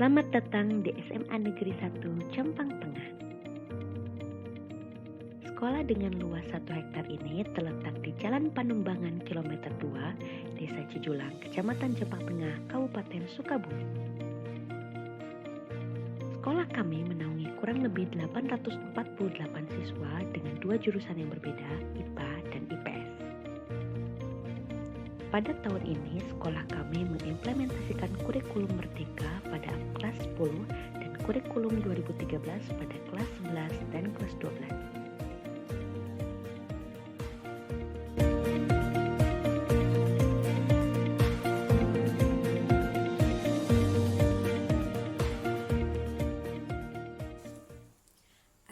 Selamat datang di SMA Negeri 1 Jampang Tengah. Sekolah dengan luas 1 hektar ini terletak di Jalan Panumbangan kilometer 2, Desa Cijulang, Kecamatan Jampang Tengah, Kabupaten Sukabumi. Sekolah kami menaungi kurang lebih 848 siswa dengan 2 jurusan yang berbeda, IPA dan IPS. Pada tahun ini, sekolah kami mengimplementasikan kurikulum Merdeka pada kelas 10 dan kurikulum 2013 pada kelas 11 dan kelas 12.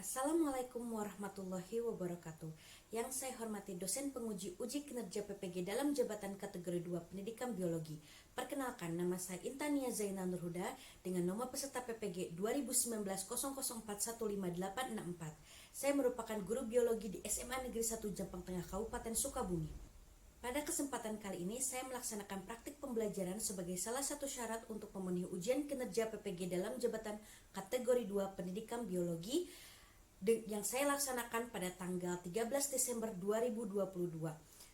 Assalamualaikum warahmatullahi wabarakatuh. Yang saya hormati dosen penguji uji kinerja PPG dalam jabatan kategori 2 Pendidikan Biologi. Perkenalkan, nama saya Intania Zaina Nurhuda dengan nomor peserta PPG 2019-00415864. Saya merupakan guru biologi di SMA Negeri 1 Jampang Tengah, Kabupaten Sukabumi. Pada kesempatan kali ini, saya melaksanakan praktik pembelajaran sebagai salah satu syarat untuk memenuhi ujian kinerja PPG dalam jabatan kategori 2 Pendidikan Biologi yang saya laksanakan pada tanggal 13 Desember 2022.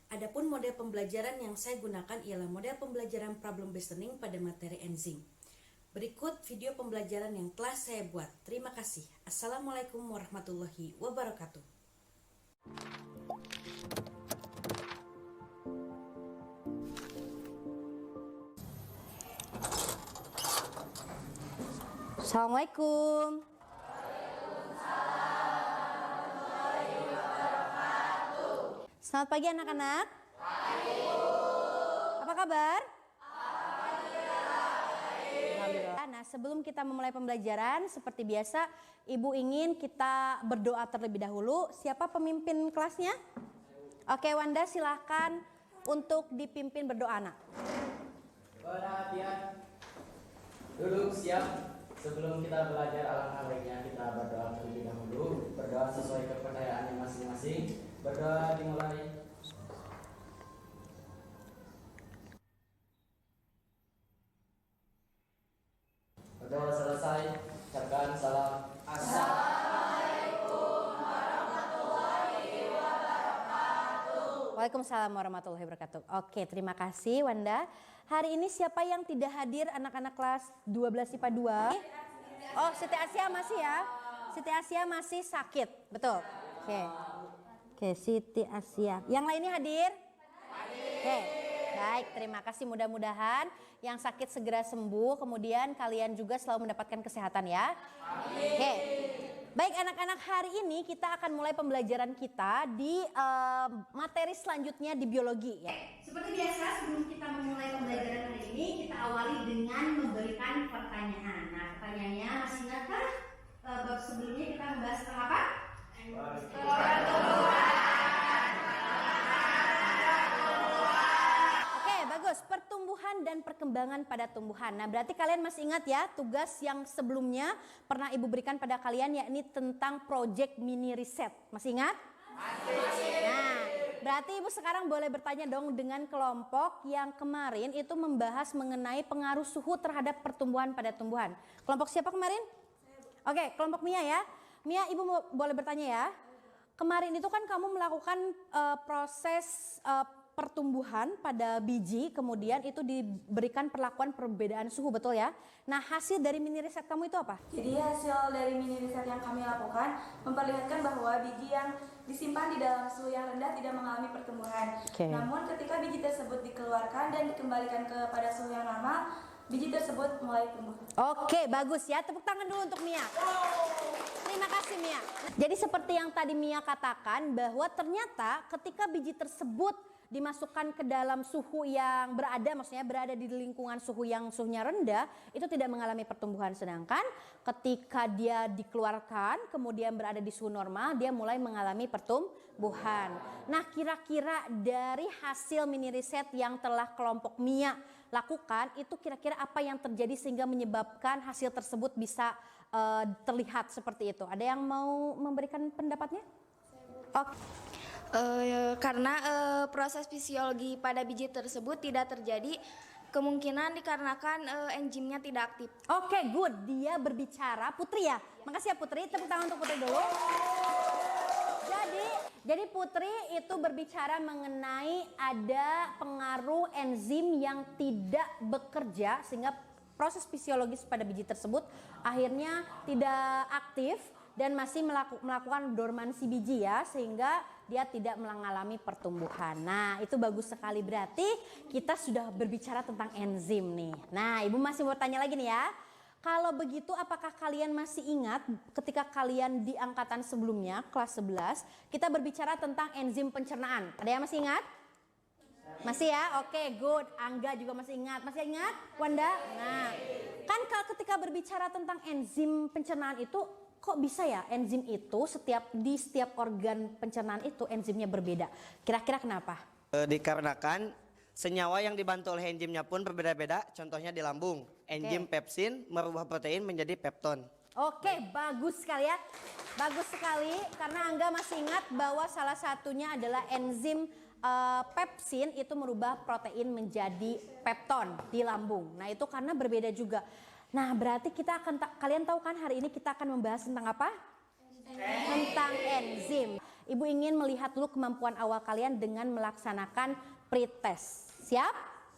Adapun model pembelajaran yang saya gunakan ialah model pembelajaran problem based learning pada materi enzim. Berikut video pembelajaran yang telah saya buat. Terima kasih. Assalamualaikum warahmatullahi wabarakatuh. Assalamualaikum. Selamat pagi anak-anak. Apa kabar? Alhamdulillah. Nah, sebelum kita memulai pembelajaran, seperti biasa, Ibu ingin kita berdoa terlebih dahulu. Siapa pemimpin kelasnya? Oke, Wanda, silahkan untuk dipimpin berdoa, nak. Perhatian, duduk siap. Sebelum kita belajar, alangkah baiknya kita berdoa terlebih dahulu. Berdoa sesuai kepercayaannya masing-masing. Berdoa dimulai. Berdoa selesai. Ucapkan salam. Assalamualaikum warahmatullahi wabarakatuh. Waalaikumsalam warahmatullahi wabarakatuh. Oke, terima kasih Wanda. Hari ini siapa yang tidak hadir anak-anak kelas 12 IPA 2? Oh, Siti Asia masih ya? Siti Asia masih sakit, betul? Oke, Siti Asia. Yang lainnya hadir? Oke, baik, terima kasih. Mudah-mudahan yang sakit segera sembuh, kemudian kalian juga selalu mendapatkan kesehatan ya. Oke, baik anak-anak, hari ini kita akan mulai pembelajaran kita di materi selanjutnya di biologi ya. Seperti biasa, sebelum kita memulai pembelajaran hari ini, kita awali dengan memberikan pertanyaan. Nah, pertanyaannya masih ingatkah bab sebelumnya kita membahas tentang apa? Oke, bagus. Pertumbuhan dan perkembangan pada tumbuhan. Nah, berarti kalian masih ingat ya tugas yang sebelumnya pernah Ibu berikan pada kalian, yakni tentang project mini riset. Masih ingat? Masih. Nah, berarti Ibu sekarang boleh bertanya dong dengan kelompok yang kemarin itu membahas mengenai pengaruh suhu terhadap pertumbuhan pada tumbuhan. Kelompok siapa kemarin? Oke, kelompok Mia ya. Mia, Ibu boleh bertanya ya. Kemarin itu kan kamu melakukan proses pertumbuhan pada biji, kemudian itu diberikan perlakuan perbedaan suhu, betul ya? Nah, hasil dari mini riset kamu itu apa? Jadi hasil dari mini riset yang kami lakukan memperlihatkan bahwa biji yang disimpan di dalam suhu yang rendah tidak mengalami pertumbuhan. Namun ketika biji tersebut dikeluarkan dan dikembalikan kepada suhu yang normal, biji tersebut mulai tumbuh. Oke, bagus ya. Tepuk tangan dulu untuk Mia. Terima kasih Mia. Jadi seperti yang tadi Mia katakan, bahwa ternyata ketika biji tersebut dimasukkan ke dalam suhu yang berada, maksudnya berada di lingkungan suhu yang suhunya rendah, itu tidak mengalami pertumbuhan. Sedangkan ketika dia dikeluarkan, kemudian berada di suhu normal, dia mulai mengalami pertumbuhan. Nah, kira-kira dari hasil mini riset yang telah kelompok Mia lakukan, itu kira-kira apa yang terjadi sehingga menyebabkan hasil tersebut bisa terlihat seperti itu? Ada yang mau memberikan pendapatnya? Oke. Karena proses fisiologi pada biji tersebut tidak terjadi Kemungkinan dikarenakan enzimnya tidak aktif. Oke, good. Dia berbicara, Putri ya. Makasih ya Putri, tepuk tangan untuk Putri dulu. Jadi Putri itu berbicara mengenai ada pengaruh enzim yang tidak bekerja sehingga proses fisiologis pada biji tersebut akhirnya tidak aktif dan masih melakukan dormansi biji ya, sehingga dia tidak mengalami pertumbuhan. Nah, itu bagus sekali, berarti kita sudah berbicara tentang enzim nih. Nah, Ibu masih mau tanya lagi nih ya. Kalau begitu apakah kalian masih ingat ketika kalian di angkatan sebelumnya kelas 11 kita berbicara tentang enzim pencernaan? Ada yang masih ingat? Masih ya? Oke, good. Angga juga masih ingat. Masih ingat, Wanda? Nah, kan ketika berbicara tentang enzim pencernaan itu kok bisa ya enzim itu di setiap organ pencernaan itu enzimnya berbeda? Kira-kira kenapa? Dikarenakan senyawa yang dibantu oleh enzimnya pun berbeda-beda. Contohnya di lambung, enzim pepsin merubah protein menjadi pepton. Oke, bagus sekali ya. Bagus sekali karena Angga masih ingat bahwa salah satunya adalah enzim pepsin itu merubah protein menjadi pepton di lambung. Nah, itu karena berbeda juga. Nah, berarti kita akan kalian tahu kan hari ini kita akan membahas tentang apa? Tentang enzim. Ibu ingin melihat dulu kemampuan awal kalian dengan melaksanakan pretest. Siap?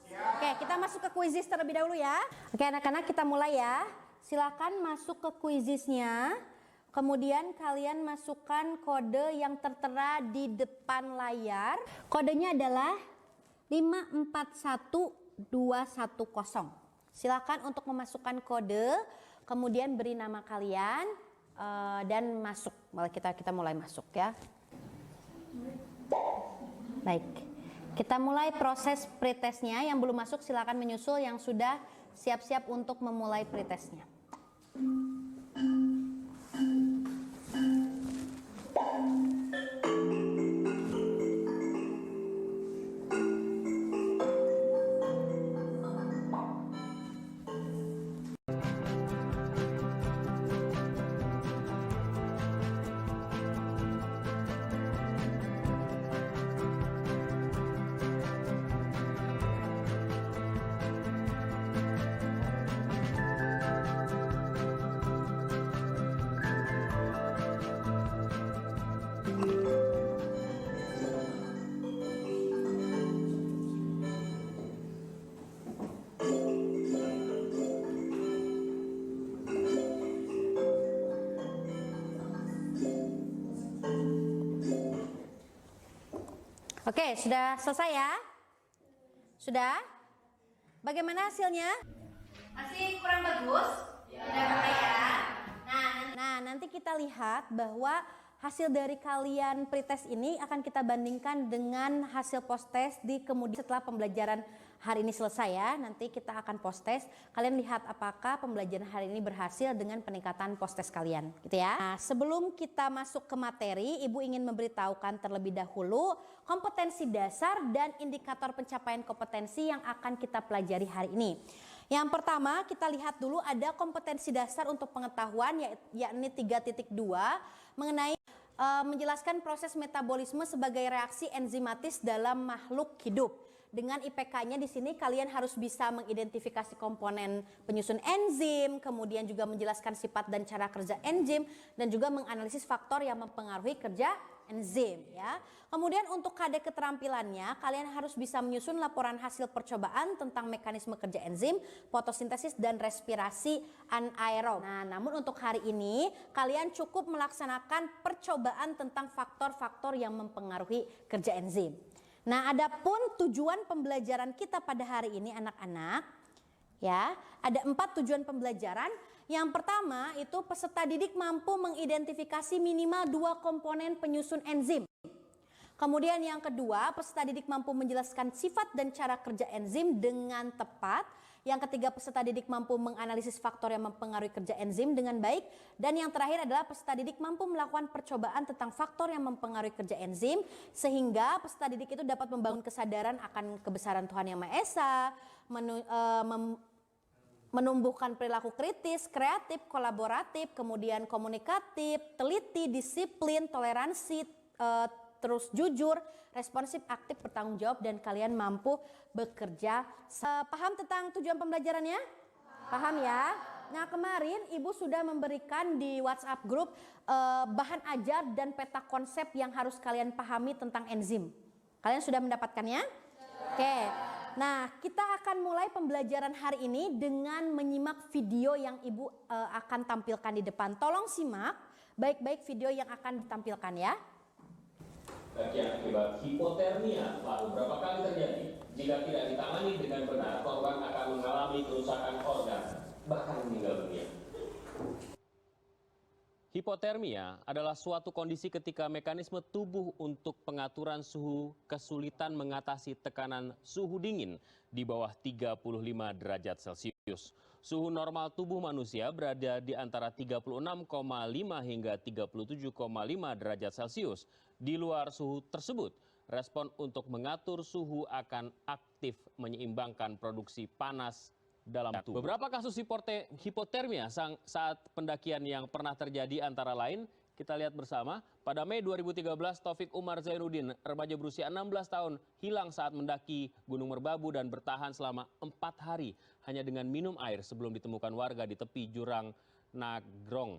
Oke, kita masuk ke kuisis terlebih dahulu ya. Oke, anak-anak kita mulai ya. Silakan masuk ke kuisisnya. Kemudian kalian masukkan kode yang tertera di depan layar. Kodenya adalah 541210. Silakan untuk memasukkan kode, kemudian beri nama kalian dan masuk. Kita mulai masuk ya. Baik. Kita mulai proses pretestnya. Yang belum masuk silakan menyusul, yang sudah siap-siap untuk memulai pretestnya. Oke, sudah selesai ya? Sudah? Bagaimana hasilnya? Masih kurang bagus? Tidak apa ya? Nah, nanti kita lihat bahwa hasil dari kalian pretest ini akan kita bandingkan dengan hasil post test di kemudian setelah pembelajaran hari ini selesai ya. Nanti kita akan post test. Kalian lihat apakah pembelajaran hari ini berhasil dengan peningkatan post test kalian, gitu ya. Nah, sebelum kita masuk ke materi, Ibu ingin memberitahukan terlebih dahulu kompetensi dasar dan indikator pencapaian kompetensi yang akan kita pelajari hari ini. Yang pertama kita lihat dulu ada kompetensi dasar untuk pengetahuan yakni 3.2 mengenai menjelaskan proses metabolisme sebagai reaksi enzimatis dalam makhluk hidup. Dengan IPK-nya di sini kalian harus bisa mengidentifikasi komponen penyusun enzim, kemudian juga menjelaskan sifat dan cara kerja enzim dan juga menganalisis faktor yang mempengaruhi kerja enzim ya. Kemudian untuk KD keterampilannya kalian harus bisa menyusun laporan hasil percobaan tentang mekanisme kerja enzim, fotosintesis dan respirasi anaerob. Nah, namun untuk hari ini kalian cukup melaksanakan percobaan tentang faktor-faktor yang mempengaruhi kerja enzim. Nah, adapun tujuan pembelajaran kita pada hari ini anak-anak ya, ada 4 tujuan pembelajaran. Yang pertama itu peserta didik mampu mengidentifikasi minimal 2 komponen penyusun enzim. Kemudian yang kedua, peserta didik mampu menjelaskan sifat dan cara kerja enzim dengan tepat. Yang ketiga, peserta didik mampu menganalisis faktor yang mempengaruhi kerja enzim dengan baik. Dan yang terakhir adalah peserta didik mampu melakukan percobaan tentang faktor yang mempengaruhi kerja enzim sehingga peserta didik itu dapat membangun kesadaran akan kebesaran Tuhan Yang Maha Esa, menumbuhkan perilaku kritis, kreatif, kolaboratif, kemudian komunikatif, teliti, disiplin, toleransi, terus jujur, responsif, aktif, bertanggung jawab, dan kalian mampu bekerja. Paham tentang tujuan pembelajarannya? Paham ya? Nah, kemarin Ibu sudah memberikan di WhatsApp grup bahan ajar dan peta konsep yang harus kalian pahami tentang enzim. Kalian sudah mendapatkannya? Oke. Nah, kita akan mulai pembelajaran hari ini dengan menyimak video yang Ibu akan tampilkan di depan. Tolong simak baik-baik video yang akan ditampilkan ya. Bagian akibat hipotermia telah beberapa kali terjadi. Jika tidak ditangani dengan benar, korban akan mengalami kerusakan organ, bahkan meninggal dunia. Hipotermia adalah suatu kondisi ketika mekanisme tubuh untuk pengaturan suhu kesulitan mengatasi tekanan suhu dingin di bawah 35 derajat Celcius. Suhu normal tubuh manusia berada di antara 36,5 hingga 37,5 derajat Celcius. Di luar suhu tersebut, respon untuk mengatur suhu akan aktif menyeimbangkan produksi panas dalam tubuh. Beberapa kasus hipotermia saat pendakian yang pernah terjadi antara lain, kita lihat bersama. Pada Mei 2013, Taufik Umar Zainuddin, remaja berusia 16 tahun, hilang saat mendaki Gunung Merbabu dan bertahan selama 4 hari hanya dengan minum air sebelum ditemukan warga di tepi jurang Nagrong.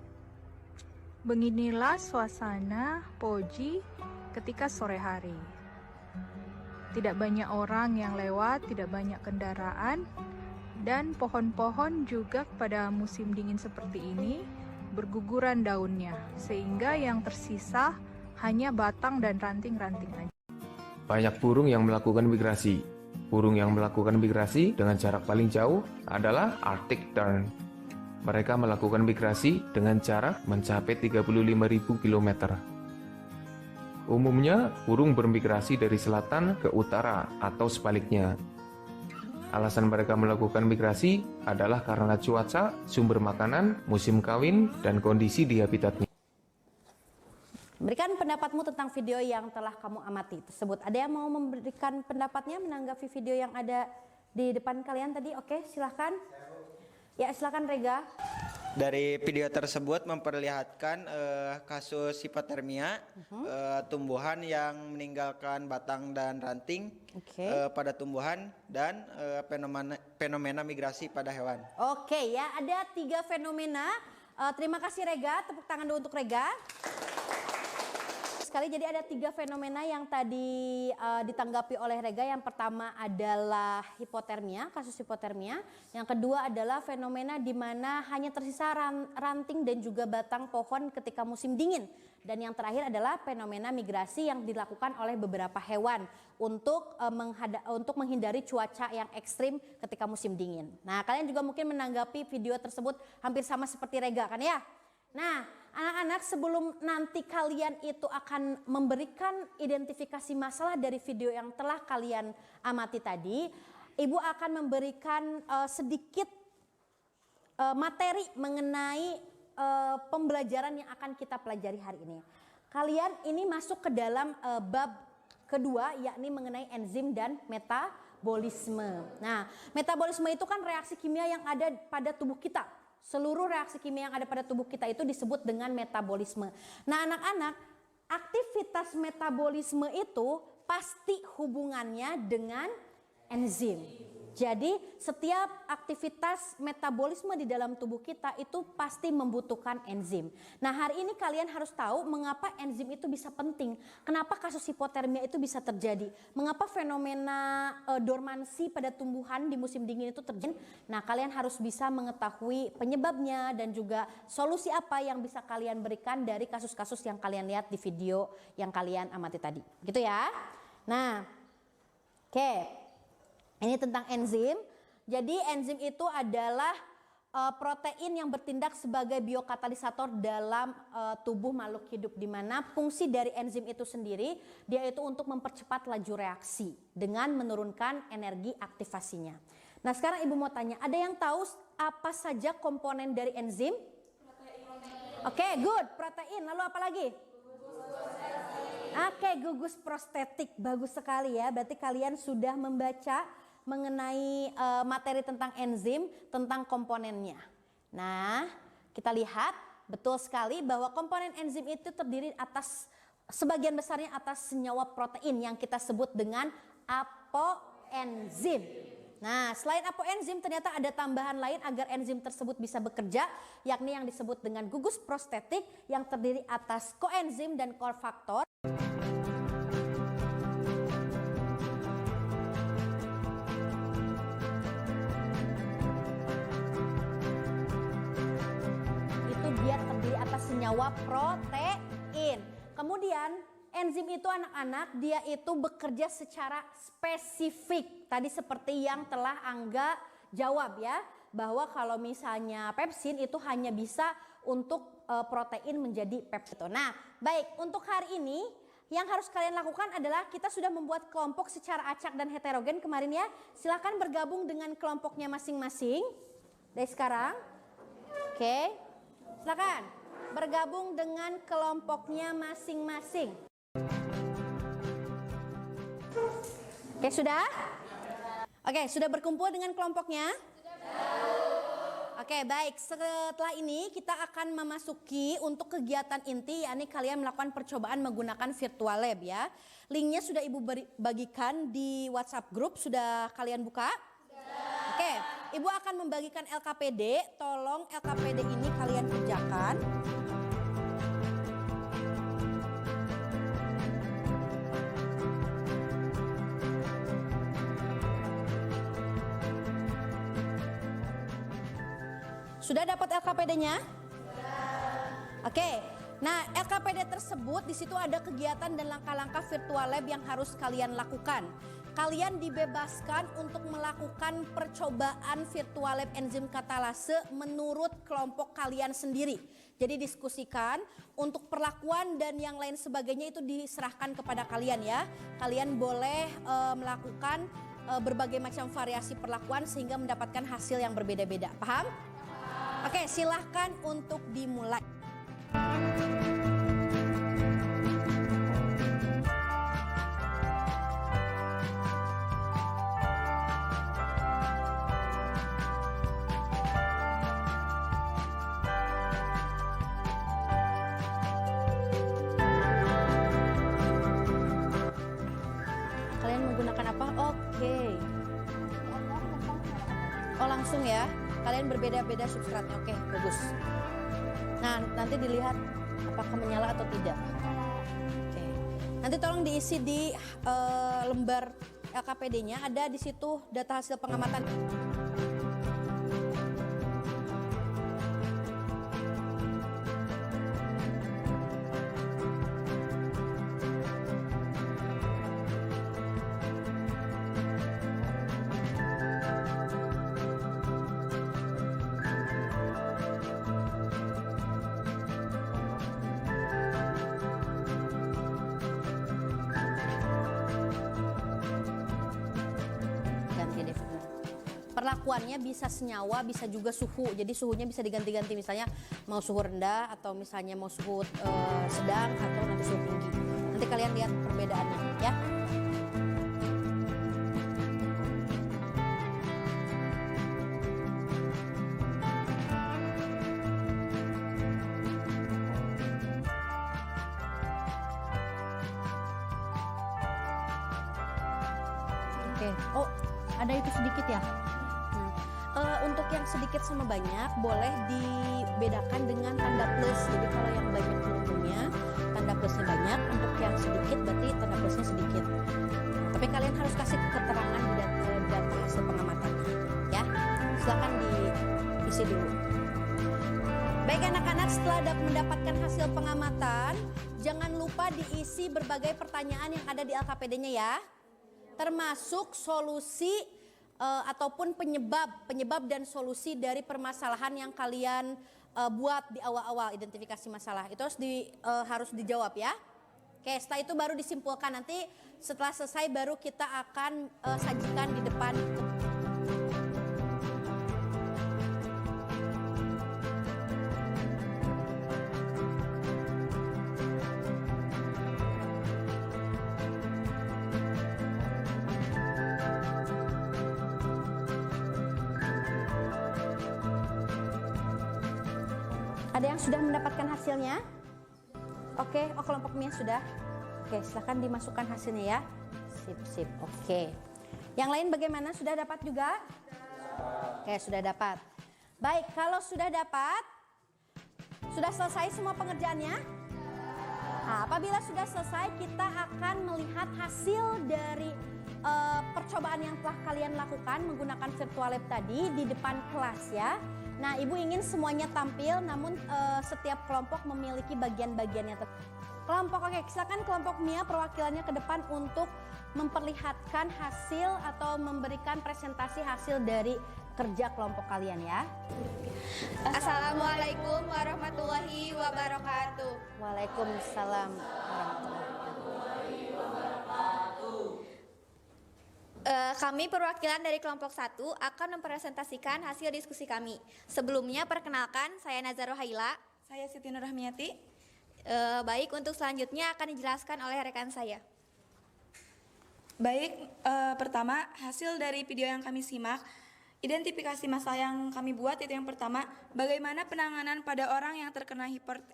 Beginilah suasana Poji ketika sore hari. Tidak banyak orang yang lewat, tidak banyak kendaraan, dan pohon-pohon juga pada musim dingin seperti ini berguguran daunnya, sehingga yang tersisa hanya batang dan ranting-ranting aja. Banyak burung yang melakukan migrasi. Burung yang melakukan migrasi dengan jarak paling jauh adalah Arctic Tern. Mereka melakukan migrasi dengan jarak mencapai 35.000 km. Umumnya, burung bermigrasi dari selatan ke utara atau sebaliknya. Alasan mereka melakukan migrasi adalah karena cuaca, sumber makanan, musim kawin, dan kondisi di habitatnya. Berikan pendapatmu tentang video yang telah kamu amati tersebut. Ada yang mau memberikan pendapatnya menanggapi video yang ada di depan kalian tadi? Oke, silahkan. Ya, silahkan Rega. Dari video tersebut memperlihatkan kasus hipotermia, tumbuhan yang meninggalkan batang dan ranting pada tumbuhan, dan fenomena migrasi pada hewan. Oke ya, ada 3 fenomena. Terima kasih Rega, tepuk tangan dulu untuk Rega. Sekali, jadi ada 3 fenomena yang tadi ditanggapi oleh Rega. Yang pertama adalah hipotermia, kasus hipotermia. Yang kedua adalah fenomena di mana hanya tersisa ranting dan juga batang pohon ketika musim dingin. Dan yang terakhir adalah fenomena migrasi yang dilakukan oleh beberapa hewan untuk menghindari cuaca yang ekstrim ketika musim dingin. Nah, kalian juga mungkin menanggapi video tersebut hampir sama seperti Rega kan ya? Nah, anak-anak, sebelum nanti kalian itu akan memberikan identifikasi masalah dari video yang telah kalian amati tadi, Ibu akan memberikan sedikit materi mengenai pembelajaran yang akan kita pelajari hari ini. Kalian ini masuk ke dalam bab kedua, yakni mengenai enzim dan metabolisme. Nah, metabolisme itu kan reaksi kimia yang ada pada tubuh kita. Seluruh reaksi kimia yang ada pada tubuh kita itu disebut dengan metabolisme. Nah, anak-anak, aktivitas metabolisme itu pasti hubungannya dengan enzim. Jadi setiap aktivitas metabolisme di dalam tubuh kita itu pasti membutuhkan enzim. Nah, hari ini kalian harus tahu mengapa enzim itu bisa penting. Kenapa kasus hipotermia itu bisa terjadi. Mengapa fenomena dormansi pada tumbuhan di musim dingin itu terjadi. Nah, kalian harus bisa mengetahui penyebabnya dan juga solusi apa yang bisa kalian berikan dari kasus-kasus yang kalian lihat di video yang kalian amati tadi. Gitu ya. Nah, oke. Ini tentang enzim. Jadi enzim itu adalah protein yang bertindak sebagai biokatalisator dalam tubuh makhluk hidup, di mana fungsi dari enzim itu sendiri dia itu untuk mempercepat laju reaksi dengan menurunkan energi aktivasinya. Nah, sekarang Ibu mau tanya, ada yang tahu apa saja komponen dari enzim? Oke, good, protein. Lalu apa lagi? Oke, gugus prostetik. Bagus sekali ya. Berarti kalian sudah membaca mengenai materi tentang enzim, tentang komponennya. Nah, kita lihat betul sekali bahwa komponen enzim itu terdiri atas sebagian besarnya atas senyawa protein yang kita sebut dengan apoenzim. Nah, selain apoenzim ternyata ada tambahan lain agar enzim tersebut bisa bekerja, yakni yang disebut dengan gugus prostetik yang terdiri atas koenzim dan kofaktor. Itu dia terdiri atas senyawa protein. Kemudian enzim itu anak-anak dia itu bekerja secara spesifik. Tadi seperti yang telah Angga jawab ya, bahwa kalau misalnya pepsin itu hanya bisa untuk protein menjadi pepsin. Nah, baik, untuk hari ini yang harus kalian lakukan adalah kita sudah membuat kelompok secara acak dan heterogen kemarin ya. Silahkan bergabung dengan kelompoknya masing-masing dari sekarang. Oke, silakan bergabung dengan kelompoknya masing-masing. Oke, sudah? Oke, sudah berkumpul dengan kelompoknya? Oke, baik. Setelah ini kita akan memasuki untuk kegiatan inti, yakni kalian melakukan percobaan menggunakan virtual lab ya. Linknya sudah Ibu bagikan di WhatsApp group, sudah kalian buka? Oke, Ibu akan membagikan LKPD, tolong LKPD ini kalian kerjakan. Sudah dapat LKPD-nya? Oke. Nah, LKPD tersebut di situ ada kegiatan dan langkah-langkah virtual lab yang harus kalian lakukan. Kalian dibebaskan untuk melakukan percobaan virtual lab enzim katalase menurut kelompok kalian sendiri. Jadi diskusikan untuk perlakuan dan yang lain sebagainya itu diserahkan kepada kalian ya. Kalian boleh melakukan berbagai macam variasi perlakuan sehingga mendapatkan hasil yang berbeda-beda. Paham? Oke, silahkan untuk dimulai. Kalian menggunakan apa? Oke. Oh, langsung ya. Kalian berbeda-beda substratnya. Oke, bagus. Nah, nanti dilihat apakah menyala atau tidak. Oke. Nanti tolong diisi di lembar LKPD-nya. Ada di situ data hasil pengamatan. Perlakuannya bisa senyawa, bisa juga suhu. Jadi suhunya bisa diganti-ganti, misalnya mau suhu rendah atau misalnya mau suhu sedang atau nanti suhu tinggi. Nanti kalian lihat perbedaannya ya. Oke. Oh, ada itu sedikit ya. Untuk yang sedikit sama banyak boleh dibedakan dengan tanda plus. Jadi kalau yang banyak volumenya tanda plusnya banyak, untuk yang sedikit berarti tanda plusnya sedikit. Tapi kalian harus kasih keterangan di data hasil pengamatan ya. Silakan diisi dulu. Baik anak-anak, setelah mendapatkan hasil pengamatan, jangan lupa diisi berbagai pertanyaan yang ada di LKPD-nya ya. Termasuk solusi ataupun penyebab dan solusi dari permasalahan yang kalian buat di awal-awal identifikasi masalah. Itu harus dijawab ya. Oke, setelah itu baru disimpulkan. Nanti setelah selesai baru kita akan sajikan di depan. Ada yang sudah mendapatkan hasilnya? Oke, oh kelompok Mia sudah. Oke, silahkan dimasukkan hasilnya ya. Sip. Oke. Yang lain bagaimana? Sudah dapat juga? Oke, sudah dapat. Baik, kalau sudah dapat, sudah selesai semua pengerjaannya? Nah, apabila sudah selesai, kita akan melihat hasil dari percobaan yang telah kalian lakukan menggunakan virtual lab tadi di depan kelas ya. Nah, Ibu ingin semuanya tampil, namun setiap kelompok memiliki bagian-bagiannya. Kelompok, oke, silakan kelompok Mia perwakilannya ke depan untuk memperlihatkan hasil atau memberikan presentasi hasil dari kerja kelompok kalian ya. Assalamualaikum warahmatullahi wabarakatuh. Waalaikumsalam warahmatullahi wabarakatuh. Kami perwakilan dari kelompok 1 akan mempresentasikan hasil diskusi kami. Sebelumnya perkenalkan, saya Nazar Rohaila. Saya Siti Nur Rahmiati. Baik, untuk selanjutnya akan dijelaskan oleh rekan saya. Baik, pertama hasil dari video yang kami simak, identifikasi masalah yang kami buat itu yang pertama, bagaimana penanganan pada orang yang terkena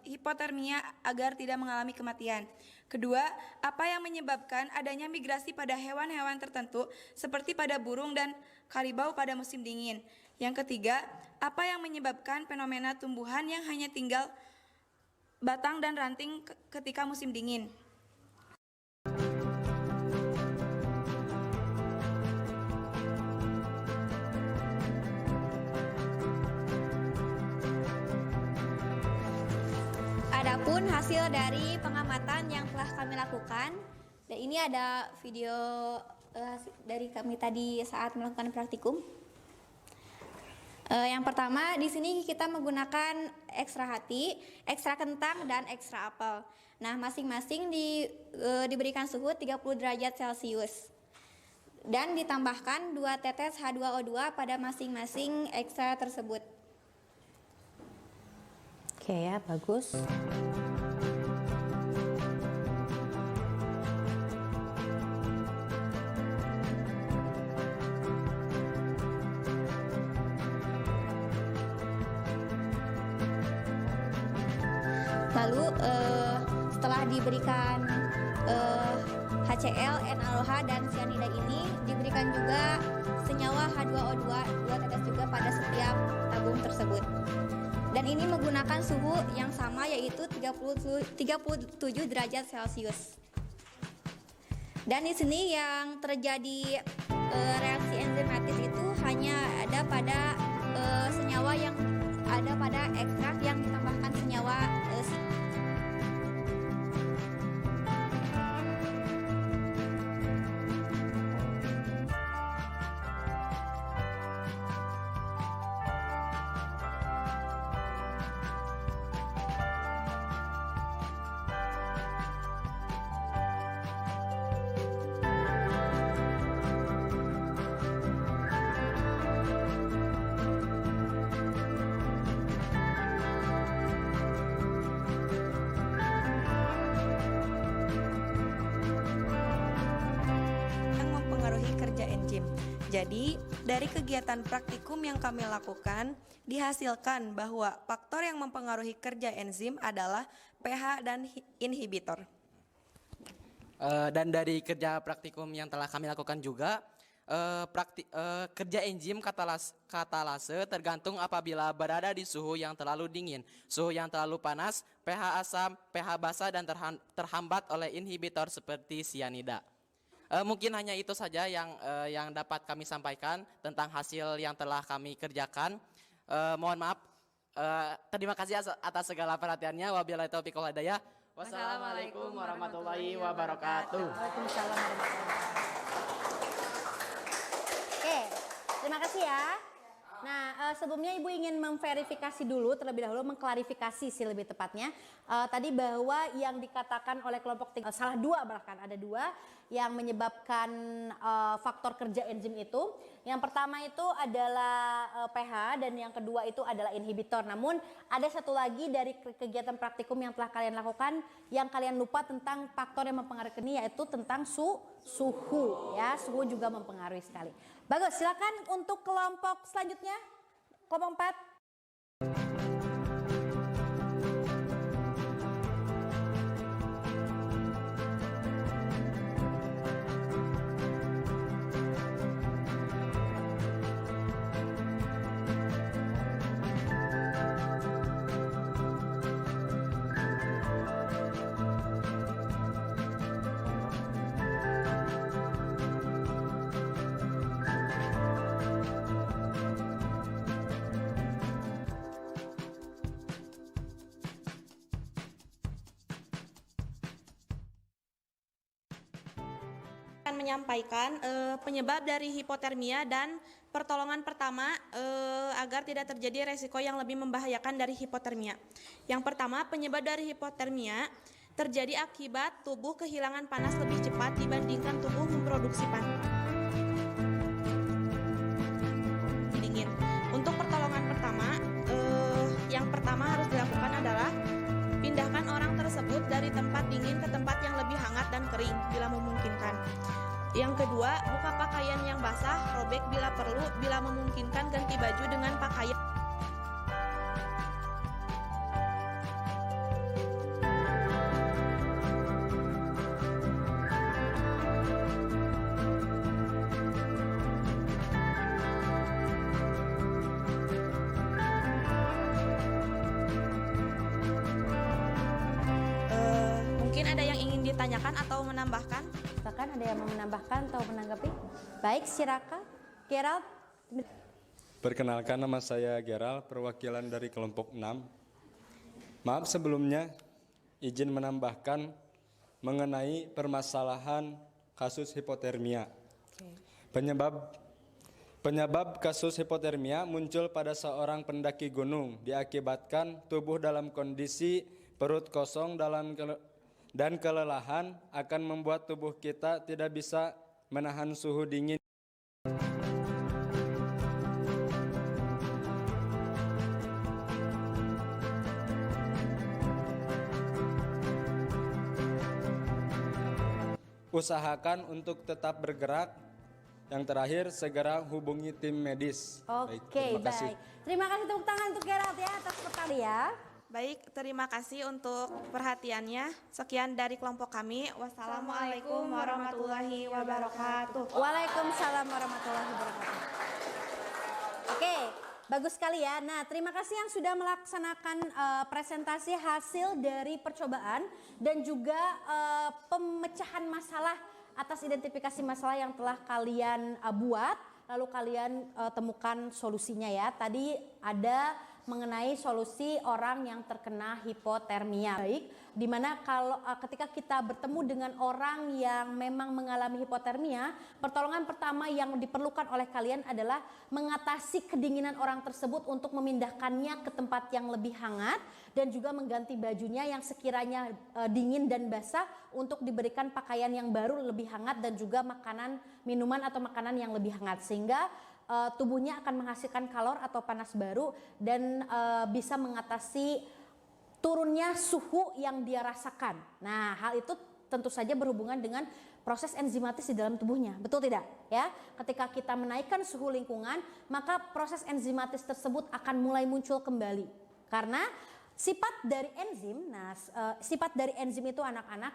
hipotermia agar tidak mengalami kematian. Kedua, apa yang menyebabkan adanya migrasi pada hewan-hewan tertentu seperti pada burung dan karibau pada musim dingin. Yang ketiga, apa yang menyebabkan fenomena tumbuhan yang hanya tinggal batang dan ranting ketika musim dingin. Adapun hasil dari pengamatan yang telah kami lakukan, dan ini ada video dari kami tadi saat melakukan praktikum. Yang pertama, di sini kita menggunakan ekstra hati, ekstra kentang, dan ekstra apel. Nah, masing-masing diberikan suhu 30 derajat Celcius. Dan ditambahkan 2 tetes H2O2 pada masing-masing ekstra tersebut. Oke ya, bagus. Lalu setelah diberikan HCl, NaOH, dan cyanida ini diberikan juga senyawa H2O2 2 tetes juga pada setiap tabung tersebut. Dan ini menggunakan suhu yang sama yaitu 37 derajat Celcius. Dan di sini yang terjadi reaksi enzimatis itu hanya ada pada senyawa yang ada pada ekstrak yang ditambahkan senyawa Jadi, dari kegiatan praktikum yang kami lakukan, dihasilkan bahwa faktor yang mempengaruhi kerja enzim adalah pH dan inhibitor. Dan dari kerja praktikum yang telah kami lakukan juga, kerja enzim katalase tergantung apabila berada di suhu yang terlalu dingin, suhu yang terlalu panas, pH asam, pH basa, dan terhambat oleh inhibitor seperti cyanida. Mungkin hanya itu saja yang dapat kami sampaikan tentang hasil yang telah kami kerjakan. Mohon maaf. Terima kasih atas segala perhatiannya. Wabillahi taufiq wal hidayah. Wassalamualaikum warahmatullahi wabarakatuh. Waalaikumsalam warahmatullahi wabarakatuh. Oke, terima kasih ya. Nah, sebelumnya Ibu ingin memverifikasi dulu terlebih dahulu, mengklarifikasi sih lebih tepatnya. Tadi bahwa yang dikatakan oleh kelompok salah dua, bahkan ada dua yang menyebabkan faktor kerja enzim itu. Yang pertama itu adalah pH dan yang kedua itu adalah inhibitor. Namun ada satu lagi dari kegiatan praktikum yang telah kalian lakukan yang kalian lupa tentang faktor yang mempengaruhi ini, yaitu tentang suhu ya. Suhu juga mempengaruhi sekali. Bagus, silakan untuk kelompok selanjutnya, kelompok 4. akan menyampaikan penyebab dari hipotermia dan pertolongan pertama agar tidak terjadi resiko yang lebih membahayakan dari hipotermia. Yang pertama, penyebab dari hipotermia terjadi akibat tubuh kehilangan panas lebih cepat dibandingkan tubuh memproduksi panas dingin. Untuk pertolongan pertama, yang pertama harus dilakukan adalah pindahkan orang tersebut dari tempat dingin ke tempat yang lebih hangat dan kering bila memungkinkan. Yang kedua, buka pakaian yang basah, robek bila perlu, bila memungkinkan ganti baju dengan pakaian mungkin ada yang ingin ditanyakan atau menambahkan? Silakan, ada yang mau menambahkan atau menanggapi? Baik, silakan. Gerald. Perkenalkan, nama saya Gerald, perwakilan dari kelompok 6. Maaf sebelumnya, izin menambahkan mengenai permasalahan kasus hipotermia. Penyebab kasus hipotermia muncul pada seorang pendaki gunung diakibatkan tubuh dalam kondisi perut kosong dan kelelahan akan membuat tubuh kita tidak bisa menahan suhu dingin. Usahakan untuk tetap bergerak. Yang terakhir, segera hubungi tim medis. Oke, baik. Terima kasih, tepuk tangan untuk Gerald ya atas pertanyaan ya. Baik, terima kasih untuk perhatiannya. Sekian dari kelompok kami. Wassalamualaikum warahmatullahi wabarakatuh. Waalaikumsalam warahmatullahi wabarakatuh. Oke, bagus sekali ya. Nah, terima kasih yang sudah melaksanakan presentasi hasil dari percobaan dan juga pemecahan masalah atas identifikasi masalah yang telah kalian buat, lalu kalian temukan solusinya ya. Tadi ada mengenai solusi orang yang terkena hipotermia. Baik, dimana kalau ketika kita bertemu dengan orang yang memang mengalami hipotermia, pertolongan pertama yang diperlukan oleh kalian adalah mengatasi kedinginan orang tersebut untuk memindahkannya ke tempat yang lebih hangat dan juga mengganti bajunya yang sekiranya dingin dan basah untuk diberikan pakaian yang baru lebih hangat dan juga makanan, minuman atau makanan yang lebih hangat sehingga tubuhnya akan menghasilkan kalor atau panas baru dan bisa mengatasi turunnya suhu yang dia rasakan. Nah, hal itu tentu saja berhubungan dengan proses enzimatis di dalam tubuhnya, betul tidak? Ya, ketika kita menaikkan suhu lingkungan, maka proses enzimatis tersebut akan mulai muncul kembali. Karena sifat dari enzim, sifat dari enzim itu anak-anak,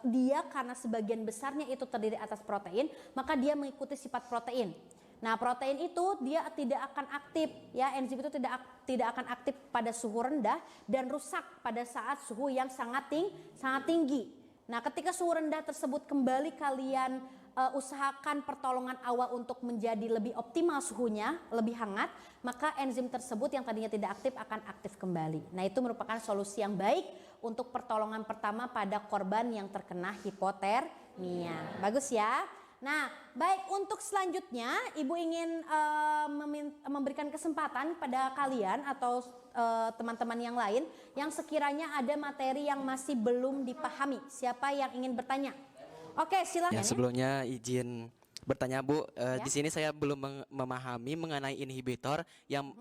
dia karena sebagian besarnya itu terdiri atas protein, maka dia mengikuti sifat protein. Nah, protein itu dia tidak akan aktif ya, enzim itu tidak akan aktif pada suhu rendah dan rusak pada saat suhu yang sangat tinggi. Nah, ketika suhu rendah tersebut kembali kalian usahakan pertolongan awal untuk menjadi lebih optimal suhunya, lebih hangat, maka enzim tersebut yang tadinya tidak aktif akan aktif kembali. Nah, itu merupakan solusi yang baik untuk pertolongan pertama pada korban yang terkena hipotermia. Bagus ya. Nah, baik, untuk selanjutnya Ibu ingin memberikan kesempatan pada kalian atau teman-teman yang lain yang sekiranya ada materi yang masih belum dipahami. Siapa yang ingin bertanya? Oke, silakan. Ya, sebelumnya izin bertanya Bu, di sini saya belum memahami mengenai inhibitor yang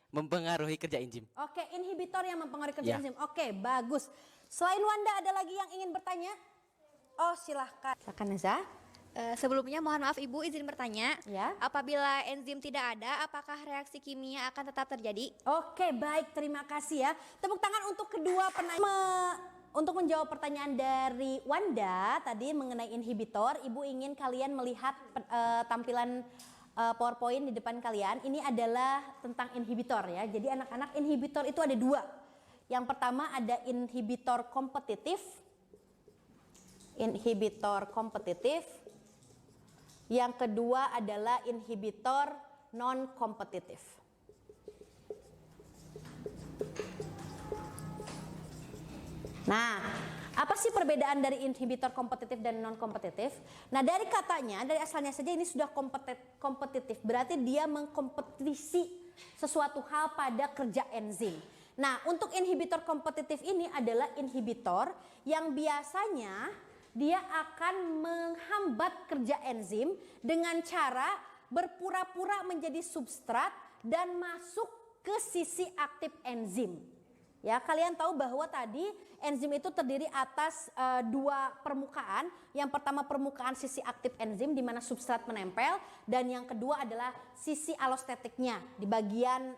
mempengaruhi kerja enzim. Oke, inhibitor yang mempengaruhi kerja enzim. Oke, bagus. Selain Wanda, ada lagi yang ingin bertanya? Oh, silahkan. Silakan Neza. Sebelumnya mohon maaf Ibu, izin bertanya. Ya. Apabila enzim tidak ada, apakah reaksi kimia akan tetap terjadi? Oke, baik, terima kasih ya. Tepuk tangan untuk kedua penanya. Untuk menjawab pertanyaan dari Wanda tadi mengenai inhibitor, Ibu ingin kalian melihat tampilan PowerPoint di depan kalian. Ini adalah tentang inhibitor ya. Jadi anak-anak, inhibitor itu ada dua. Yang pertama ada inhibitor kompetitif. Yang kedua adalah inhibitor non-kompetitif. Nah, Apa sih perbedaan dari inhibitor kompetitif dan non kompetitif? Nah, dari katanya, dari asalnya saja ini sudah kompetitif, berarti dia mengkompetisi sesuatu hal pada kerja enzim. Nah, untuk inhibitor kompetitif ini adalah inhibitor yang biasanya dia akan menghambat kerja enzim dengan cara berpura-pura menjadi substrat dan masuk ke sisi aktif enzim. Ya, kalian tahu bahwa tadi enzim itu terdiri atas dua permukaan. Yang pertama permukaan sisi aktif enzim di mana substrat menempel, dan yang kedua adalah sisi alostetiknya di bagian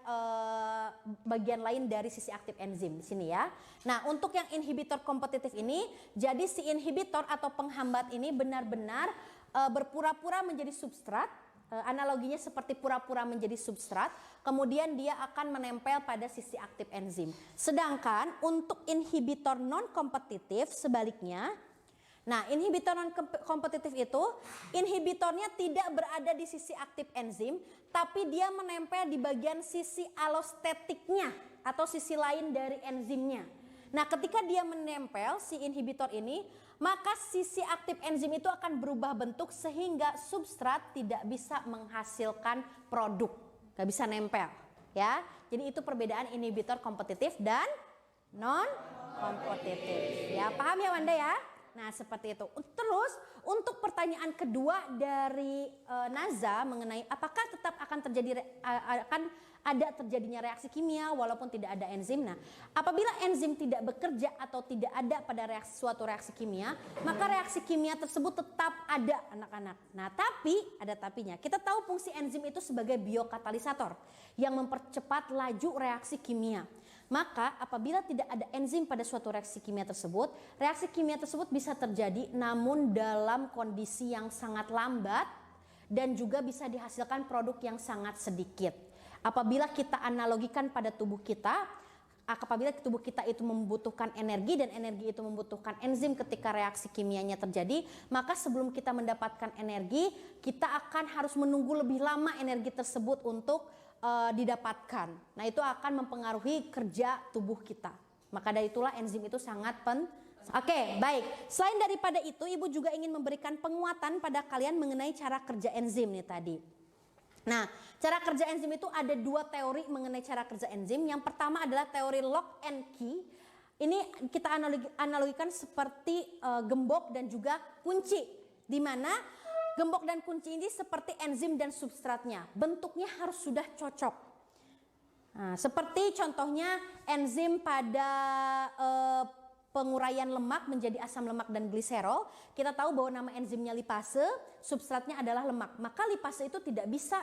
lain dari sisi aktif enzim di sini ya. Nah, untuk yang inhibitor kompetitif ini, jadi si inhibitor atau penghambat ini benar-benar berpura-pura menjadi substrat. Analoginya seperti pura-pura menjadi substrat, kemudian dia akan menempel pada sisi aktif enzim. Sedangkan untuk inhibitor non kompetitif sebaliknya, nah inhibitor non kompetitif itu inhibitornya tidak berada di sisi aktif enzim, tapi dia menempel di bagian sisi alostetiknya atau sisi lain dari enzimnya. Nah, ketika dia menempel si inhibitor ini, maka sisi aktif enzim itu akan berubah bentuk sehingga substrat tidak bisa menghasilkan produk, nggak bisa nempel, ya. Jadi itu perbedaan inhibitor kompetitif dan non kompetitif. Ya, paham ya Wanda ya? Nah, seperti itu. Terus untuk pertanyaan kedua dari Naza mengenai apakah tetap akan terjadinya reaksi kimia walaupun tidak ada enzim. Nah, apabila enzim tidak bekerja atau tidak ada pada suatu reaksi kimia, maka reaksi kimia tersebut tetap ada, anak-anak. Nah, tapi ada tapinya. Kita tahu fungsi enzim itu sebagai biokatalisator yang mempercepat laju reaksi kimia. Maka apabila tidak ada enzim pada suatu reaksi kimia tersebut bisa terjadi namun dalam kondisi yang sangat lambat dan juga bisa dihasilkan produk yang sangat sedikit. Apabila kita analogikan pada tubuh kita, apabila tubuh kita itu membutuhkan energi dan energi itu membutuhkan enzim ketika reaksi kimianya terjadi, maka sebelum kita mendapatkan energi, kita akan harus menunggu lebih lama energi tersebut untuk didapatkan. Nah, itu akan mempengaruhi kerja tubuh kita. Maka dari itulah enzim itu sangat penting. Oke, baik. Selain daripada itu, Ibu juga ingin memberikan penguatan pada kalian mengenai cara kerja enzim nih tadi. Nah, cara kerja enzim itu ada dua teori mengenai cara kerja enzim. Yang pertama adalah teori lock and key. Ini kita analogikan seperti gembok dan juga kunci, di mana gembok dan kunci ini seperti enzim dan substratnya. Bentuknya harus sudah cocok. Nah, seperti contohnya enzim pada penguraian lemak menjadi asam lemak dan gliserol. Kita tahu bahwa nama enzimnya lipase, substratnya adalah lemak. Maka lipase itu tidak bisa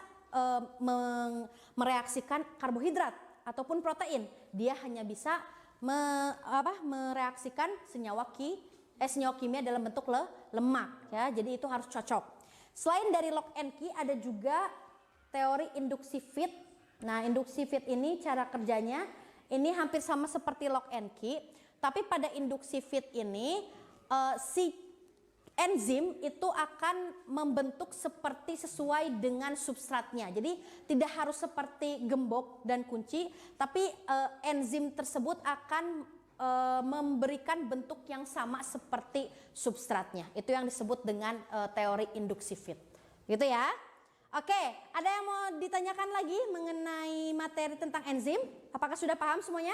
mereaksikan karbohidrat ataupun protein. Dia hanya bisa mereaksikan senyawa kimia dalam bentuk lemak, ya. Jadi itu harus cocok. Selain dari lock and key, ada juga teori induksi fit. Nah, induksi fit ini cara kerjanya ini hampir sama seperti lock and key, tapi pada induksi fit ini si enzim itu akan membentuk seperti sesuai dengan substratnya. Jadi tidak harus seperti gembok dan kunci, tapi enzim tersebut akan memberikan bentuk yang sama seperti substratnya. Itu yang disebut dengan teori induksi fit. Gitu ya. Oke, ada yang mau ditanyakan lagi mengenai materi tentang enzim? Apakah sudah paham semuanya?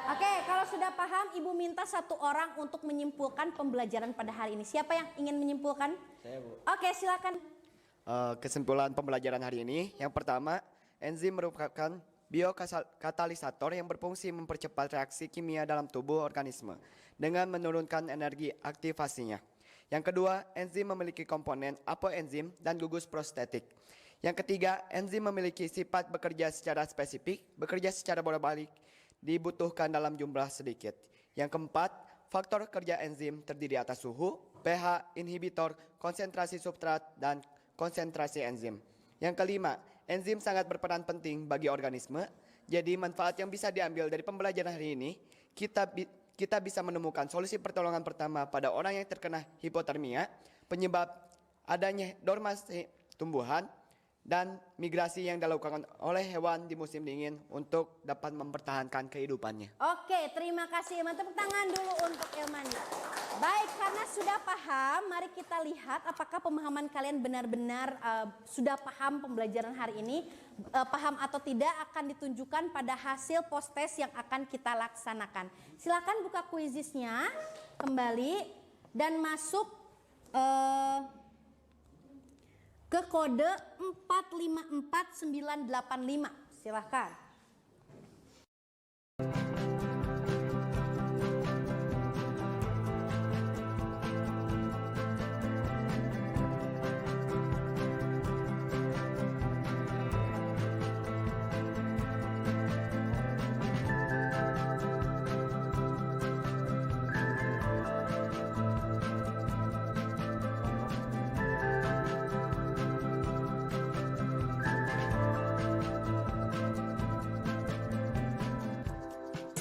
Oke, kalau sudah paham, Ibu minta satu orang untuk menyimpulkan pembelajaran pada hari ini. Siapa yang ingin menyimpulkan? Saya, Bu. Oke, silakan. Kesimpulan pembelajaran hari ini, yang pertama, enzim merupakan biokatalisator yang berfungsi mempercepat reaksi kimia dalam tubuh organisme dengan menurunkan energi aktivasinya. Yang kedua, enzim memiliki komponen apoenzim dan gugus prostetik. Yang ketiga, enzim memiliki sifat bekerja secara spesifik, bekerja secara bolak-balik, dibutuhkan dalam jumlah sedikit. Yang keempat, faktor kerja enzim terdiri atas suhu, pH, inhibitor, konsentrasi substrat, dan konsentrasi enzim. Yang kelima, enzim sangat berperan penting bagi organisme. Jadi manfaat yang bisa diambil dari pembelajaran hari ini, kita bisa menemukan solusi pertolongan pertama pada orang yang terkena hipotermia, penyebab adanya dormasi tumbuhan, dan migrasi yang dilakukan oleh hewan di musim dingin untuk dapat mempertahankan kehidupannya. Oke, terima kasih Ilman. Tepuk tangan dulu untuk Ilman. Baik, karena sudah paham, mari kita lihat apakah pemahaman kalian benar-benar sudah paham pembelajaran hari ini. Paham atau tidak akan ditunjukkan pada hasil post-test yang akan kita laksanakan. Silakan buka kuisisnya kembali dan masuk ke kode 454985. Silahkan.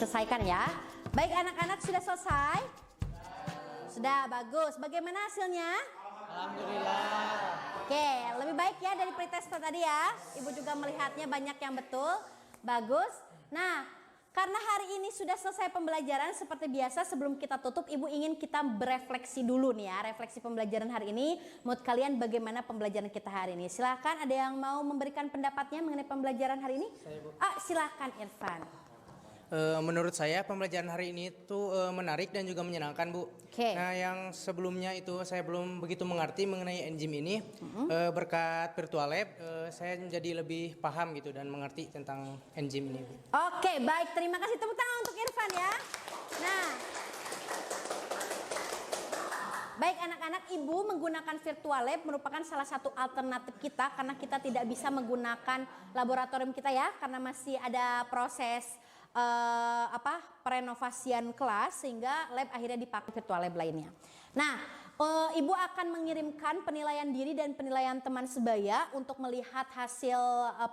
Selesaikan ya. Baik anak-anak, sudah selesai? Sudah, bagus. Bagaimana hasilnya? Alhamdulillah. Oke, lebih baik ya dari pretester tadi ya. Ibu juga melihatnya banyak yang betul. Bagus. Nah, karena hari ini sudah selesai pembelajaran, seperti biasa sebelum kita tutup, Ibu ingin kita berefleksi dulu nih ya. Refleksi pembelajaran hari ini. Menurut kalian bagaimana pembelajaran kita hari ini? Silahkan, ada yang mau memberikan pendapatnya mengenai pembelajaran hari ini? Silahkan Irfan. Menurut saya pembelajaran hari ini tuh menarik dan juga menyenangkan, Bu. Nah, yang sebelumnya itu saya belum begitu mengerti mengenai enzim ini. Berkat virtual lab saya menjadi lebih paham gitu dan mengerti tentang enzim ini, Bu. Oke, baik. Terima kasih, tepuk tangan untuk Irfan ya. Nah, baik anak-anak, Ibu menggunakan virtual lab merupakan salah satu alternatif kita karena kita tidak bisa menggunakan laboratorium kita ya, karena masih ada proses perenovasian kelas sehingga lab akhirnya dipakai virtual lab lainnya. Nah, Ibu akan mengirimkan penilaian diri dan penilaian teman sebaya untuk melihat hasil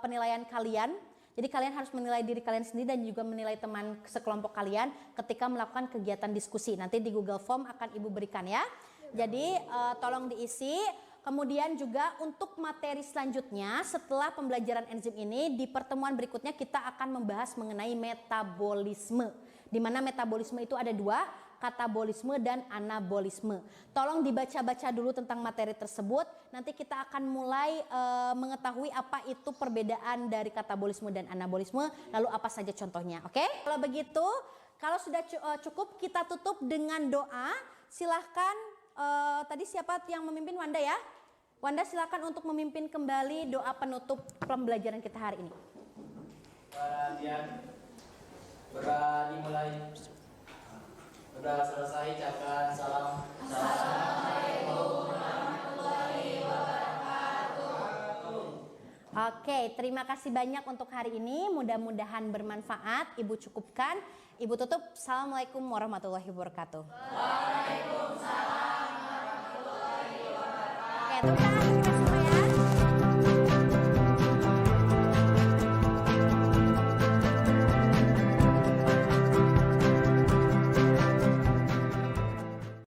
penilaian kalian. Jadi kalian harus menilai diri kalian sendiri dan juga menilai teman sekelompok kalian ketika melakukan kegiatan diskusi. Nanti di Google Form akan Ibu berikan ya. Jadi tolong diisi. Kemudian juga untuk materi selanjutnya setelah pembelajaran enzim ini, di pertemuan berikutnya kita akan membahas mengenai metabolisme. Di mana metabolisme itu ada dua, katabolisme dan anabolisme. Tolong dibaca-baca dulu tentang materi tersebut. Nanti kita akan mulai mengetahui apa itu perbedaan dari katabolisme dan anabolisme, lalu apa saja contohnya. Oke? Kalau begitu, kalau sudah cukup, kita tutup dengan doa. Silahkan. Tadi siapa yang memimpin? Wanda ya? Wanda silakan untuk memimpin kembali doa penutup pembelajaran kita hari ini. Perhatian, berani mulai. Sudah selesai, ucapkan salam. Assalamualaikum warahmatullahi wabarakatuh. Oke, terima kasih banyak untuk hari ini. Mudah-mudahan bermanfaat. Ibu cukupkan. Ibu tutup. Assalamualaikum warahmatullahi wabarakatuh. Waalaikumsalam warahmatullahi wabarakatuh. Oke, tepuk tangan.